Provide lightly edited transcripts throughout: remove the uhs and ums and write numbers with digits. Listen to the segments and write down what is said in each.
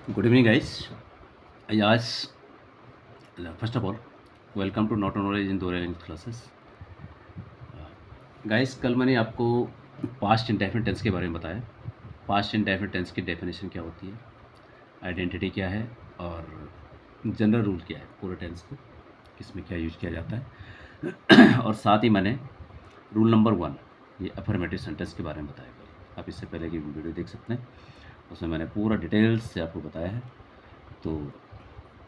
Good evening, guys. Yes, first of all, welcome to Not Knowledge in दो language classes. Guys, कल मैंने आपको past indefinite tense के बारे में बताया. पास्ट इंडेफिनिट टेंस की डेफिनेशन क्या होती है, आइडेंटिटी क्या है और जनरल रूल क्या है पूरे टेंस को, किसमें क्या यूज किया जाता है. और साथ ही मैंने रूल नंबर 1 ये अफर्मेटिव सेंटेंस के बारे में बताया. आप इससे पहले की वीडियो देख सकते हैं, उसमें मैंने पूरा डिटेल्स से आपको बताया है. तो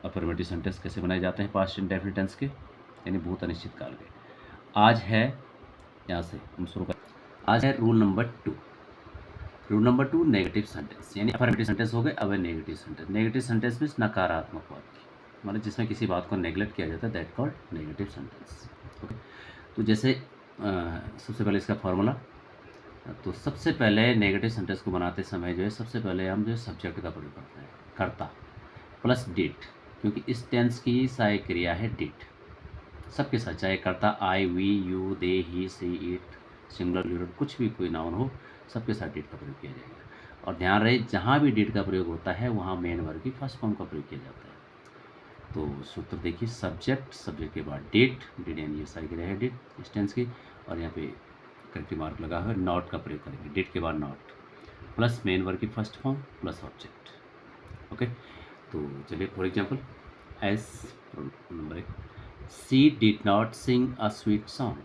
अफर्मेटिव सेंटेंस कैसे बनाए जाते हैं पास्ट इंडेफिनिट टेंस के, यानी भूत अनिश्चित काल के. आज है, यहाँ से हम शुरू कर. आज है rule number 2. Rule number 2 negative sentence, यानी अफर्मेटिव सेंटेंस हो गए, अब है negative sentence. Negative sentence means नकारात्मक वाक्य, मतलब जिसमें किसी बात को नेग्लेक्ट किया जाता है, that called negative sentence. Okay, तो जैसे सबसे पहले इसका फॉर्मूला. तो सबसे पहले नेगेटिव सेंटेंस को बनाते समय जो है, सबसे पहले हम जो सब्जेक्ट का प्रयोग करते हैं, कर्ता प्लस डिड, क्योंकि इस टेंस की सहायक क्रिया है डिड. सबके साथ, चाहे कर्ता I, we, you, they, he, she, it, singular plural, कुछ भी कोई नाउन हो, सबके साथ डिड का प्रयोग किया जाएगा. और ध्यान रहे, जहाँ भी डिड का प्रयोग होता है वहाँ मेन वर्ब की फर्स्ट फॉर्म का प्रयोग किया जाता है. तो सूत्र देखिए, सब्जेक्ट, सब्जेक्ट के बाद डिड, डिड यानी ये सहायक क्रिया है डिड इस टेंस की, और यहाँ पे करेक्टिव मार्क लगा हुआ है, नॉट का प्रयोग करेंगे. डिड के बाद नॉट प्लस मेन वर्ब की first form plus object. Okay, तो चलिए for example, S number 1, she did not sing a sweet song.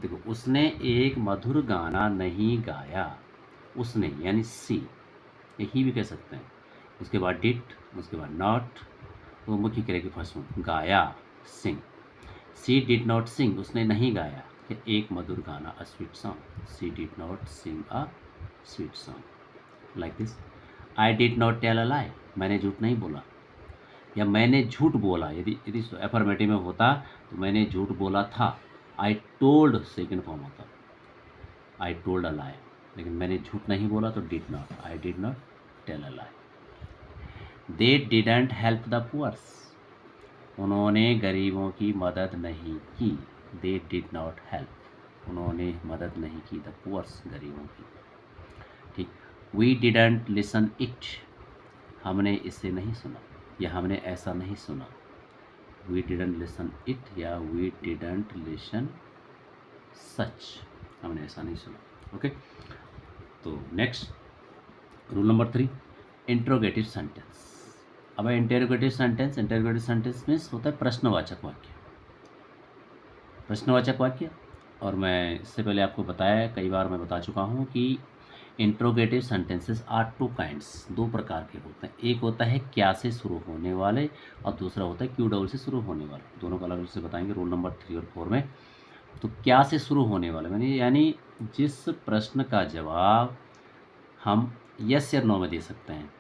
देखो, उसने एक मधुर गाना नहीं गाया. उसने यानी सी, यही भी कह सकते हैं. उसके बाद डिड, उसके बाद नॉट, वो मुख्य क्रिया की फर्स्ट फॉर्म, गाया, सिंग. सी डिड नॉट सिंग, उसने नहीं गाया कि एक मधुर गाना, a sweet song. She did not sing a sweet song. Like this, I did not tell a lie, मैंने झूठ नहीं बोला, या मैंने झूठ बोला. यदि यदि एफर्मेटिव में होता तो मैंने झूठ बोला था, आई टोल्ड सेकेंड फॉर्म होता, आई टोल्ड अ लाई. लेकिन मैंने झूठ नहीं बोला तो did not, I did not tell a lie. They didn't help the poors, उन्होंने गरीबों की मदद नहीं की. दे डिड नॉट हेल्प, उन्होंने मदद नहीं की द पुअर्स, गरीबों की. ठीक. वी डिडंट लिसन इट, हमने इसे नहीं सुना, या हमने ऐसा नहीं सुना. वी डिडंट लिसन इट या वी डिडंट लिसन सच, हमने ऐसा नहीं सुना. ओके, तो next rule number 3, interrogative sentence. अब interrogative sentence, interrogative sentence means होता है प्रश्नवाचक वाक्य. प्रश्नवाचक वाक्य, और मैं इससे पहले आपको बताया, कई बार मैं बता चुका हूँ कि interrogative sentences are two kinds, दो प्रकार के होते हैं. एक होता है क्या से शुरू होने वाले, और दूसरा होता है क्यू डबल से शुरू होने वाले. दोनों को अलग अलग से बताएंगे रूल नंबर 3 और 4 में. तो क्या से शुरू होने वाले मैंने, यानी जिस प्रश्न का जवाब हम यस या नो में दे सकते हैं,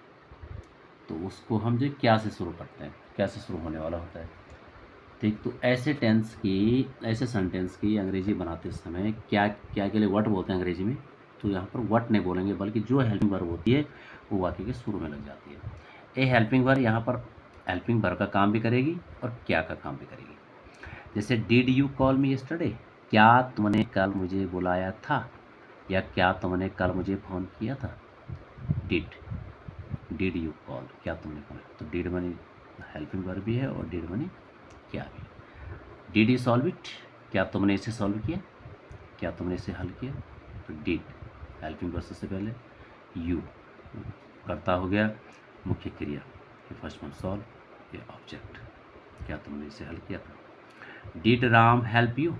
तो उसको हम जो क्या से शुरू करते हैं, क्या से शुरू होने वाला होता है. ठीक. तो ऐसे टेंस की, ऐसे सेंटेंस की अंग्रेजी बनाते समय क्या क्या के लिए वट बोलते हैं अंग्रेजी में, तो यहाँ पर वट नहीं बोलेंगे, बल्कि जो हेल्पिंग वर्ब होती है वो वाक्य के शुरू में लग जाती है. ए हेल्पिंग वर्ब यहाँ पर हेल्पिंग वर्ब का काम भी करेगी और क्या का काम भी करेगी. जैसे did you call me yesterday, क्या तुमने कल मुझे बुलाया था, या क्या तुमने कल मुझे फ़ोन किया था. डिड यू कॉल, क्या तुमने कॉल. तो डिड मनी हेल्पिंग वर्ब भी है और डिड मनी क्या भी. डिड यू सॉल्व इट, क्या तुमने इसे सॉल्व किया, क्या तुमने इसे हल किया. तो डिड हेल्पिंग वर्ब से पहले, यू करता हो गया, मुख्य क्रिया ये फर्स्ट वन सॉल्व, ये ऑब्जेक्ट, क्या तुमने इसे हल किया था. डिड राम हेल्प यू,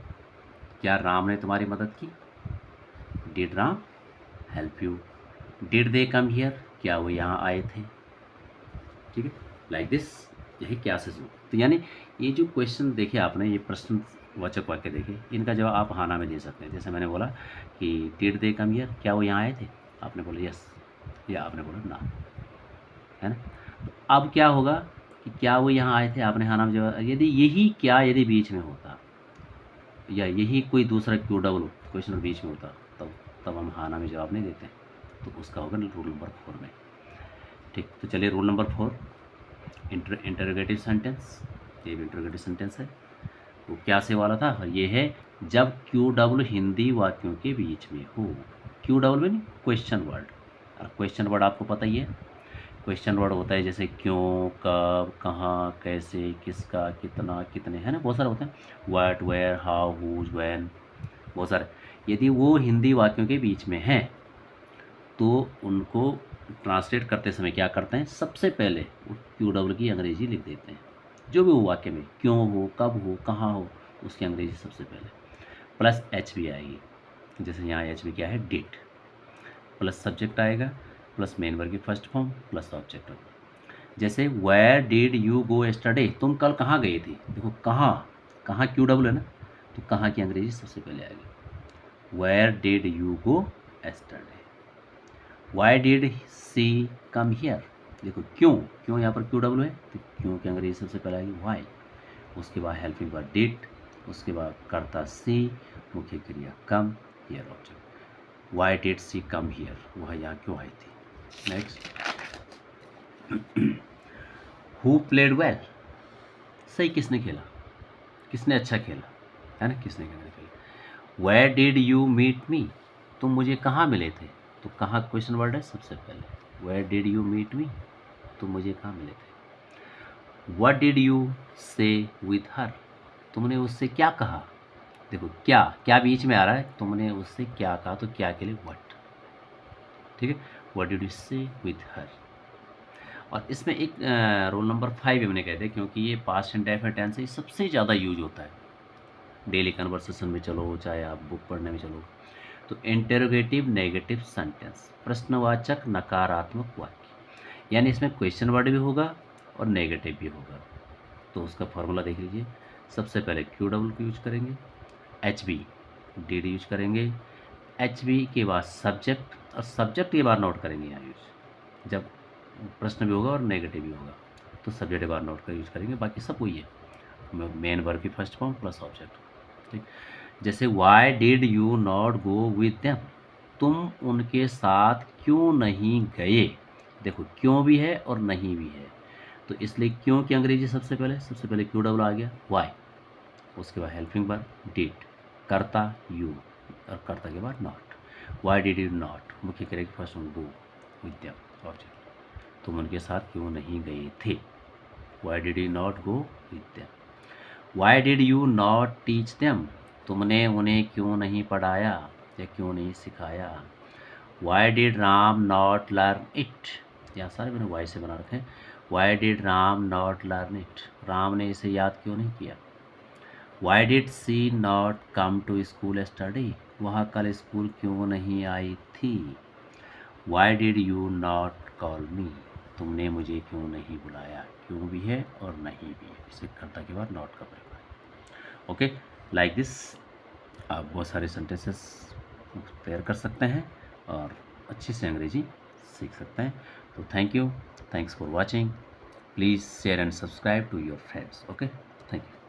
क्या राम ने तुम्हारी मदद की. Did Ram help you. Did they come here, क्या वो यहाँ आए थे. ठीक है, लाइक दिस, यही क्या से शुरू. तो यानी ये जो क्वेश्चन देखे आपने, ये प्रश्नवाचक वाक्य देखे, इनका जवाब आप हाँ ना में दे सकते हैं. जैसे मैंने बोला कि डिड दे कम हियर, क्या वो यहाँ आए थे, आपने बोला यस, या आपने बोला ना, है ना. तो अब क्या होगा कि क्या वो यहाँ आए थे, आपने हाँ ना में जवाब. यदि यही क्या यदि बीच में होता, या यही कोई दूसरा क्यू डबल क्वेश्चन बीच में होता, तब हम हाँ ना में जवाब नहीं देते. तो उसका होगा रूल नंबर 4 में. ठीक. तो चलिए रूल नंबर 4, इंटरोगेटिव सेंटेंस. ये भी इंटरोगेटिव सेंटेंस है. वो क्या से वाला था, और ये है जब क्यू डबल हिंदी वाक्यों के बीच में हो. क्यू डबल में क्वेश्चन वर्ड, और क्वेश्चन वर्ड आपको पता ही है, क्वेश्चन वर्ड होता है जैसे क्यों, कब, कहाँ, कैसे, किसका, कितना, कितने, है ना, बहुत सारे होते हैं। What, where, how, whose, when, बहुत सारे। यदि वो हिंदी वाक्यों के बीच में हैं तो उनको ट्रांसलेट करते समय क्या करते हैं, सबसे पहले वो क्यू डब्ल्यू की अंग्रेजी लिख देते हैं। जो भी वो वाक्य में क्यों हो, कब हो, कहाँ हो, उसकी अंग्रेजी सबसे पहले, प्लस एच भी आएगी। जैसे यहाँ एच भी क्या है, डिड, प्लस सब्जेक्ट आएगा, प्लस मेन वर्ब की फर्स्ट फॉर्म, प्लस ऑब्जेक्ट होगा। जैसे where did you go yesterday, तुम कल कहाँ गए थे। देखो कहाँ, कहाँ क्यू डब्ल्यू है ना, तो कहाँ की अंग्रेजी सबसे पहले आएगी, where did you go yesterday. Why did she come here, देखो क्यों, क्यों यहाँ पर क्यू डब्ल्यू है, तो क्यों की अंग्रेजी सबसे पहले आएगी वाई। उसके बाद हेल्पिंग वर्ब डिड, उसके बाद कर्ता सी, मुख्य क्रिया come, here object. Why did she come here, वह यहाँ क्यों आई थी। नेक्स्ट, हु प्लेड वेल, सही किसने खेला, किसने अच्छा खेला, है ना, किसने खेला। Where did you meet me, तुम मुझे कहाँ मिले थे, तो कहाँ क्वेश्चन वर्ड है सबसे पहले, where did you meet me, तुम मुझे कहाँ मिले थे। What did you say with her, तुमने उससे क्या कहा। देखो क्या, क्या बीच में आ रहा है, तुमने उससे क्या कहा, तो क्या के लिए व्हाट, ठीक है। What did you say with हर। और इसमें एक रोल नंबर 5 हमने कहते हैं, क्योंकि ये पास्ट एंड डेफिनेट टेंस से सबसे ज़्यादा यूज होता है। डेली कन्वर्सेशन में चलो, चाहे आप बुक पढ़ने में चलो, तो इंटेरोगेटिव नेगेटिव सेंटेंस, प्रश्नवाचक नकारात्मक वाक्य, यानी इसमें क्वेश्चन वर्ड भी होगा और नेगेटिव भी होगा। तो उसका फॉर्मूला देख लीजिए, सबसे पहले क्यू डब्ल्यू को यूज करेंगे, एच बी डी यूज करेंगे, एच बी के बाद सब्जेक्ट, और सब्जेक्ट के बाद नोट करेंगे यहाँ यूज, जब प्रश्न भी होगा और नेगेटिव भी होगा तो सब्जेक्ट के बाद नोट कर यूज करेंगे, बाकी सब वही है, मेन वर्ब की फर्स्ट फॉर्म प्लस ऑब्जेक्ट, ठीक। जैसे Y did you not go with them, तुम उनके साथ क्यों नहीं गए। देखो क्यों भी है और नहीं भी है, तो इसलिए क्यों की अंग्रेजी सबसे पहले क्यू डब्ल्यू आ गया, वाई, उसके बाद हेल्पिंग वर्ब डिड, कर्ता यू, और कर्ता के बाद not. Y did you not, मुख्य क्रिया की first go with them object, तुम उनके साथ क्यों नहीं गए थे। Y did you not go with them. Y did you not teach them, तुमने उन्हें क्यों नहीं पढ़ाया या क्यों नहीं सिखाया। Why did Ram not learn it, यहाँ सारे मैंने वाई से बना रखे हैं। Why did Ram not learn it, Ram ने इसे याद क्यों नहीं किया। Why did she not come to school study, वह कल स्कूल क्यों नहीं आई थी। Why did you not call me, तुमने मुझे क्यों नहीं बुलाया, क्यों भी है और नहीं भी है, इसे कर्ता के बाद नॉट का प्रयोग है। ओके, लाइक दिस आप बहुत सारे सेंटेंसेस तैयार कर सकते हैं और अच्छी से अंग्रेजी सीख सकते हैं। तो thank you, thanks for watching, please share and subscribe to your friends. Okay, thank you.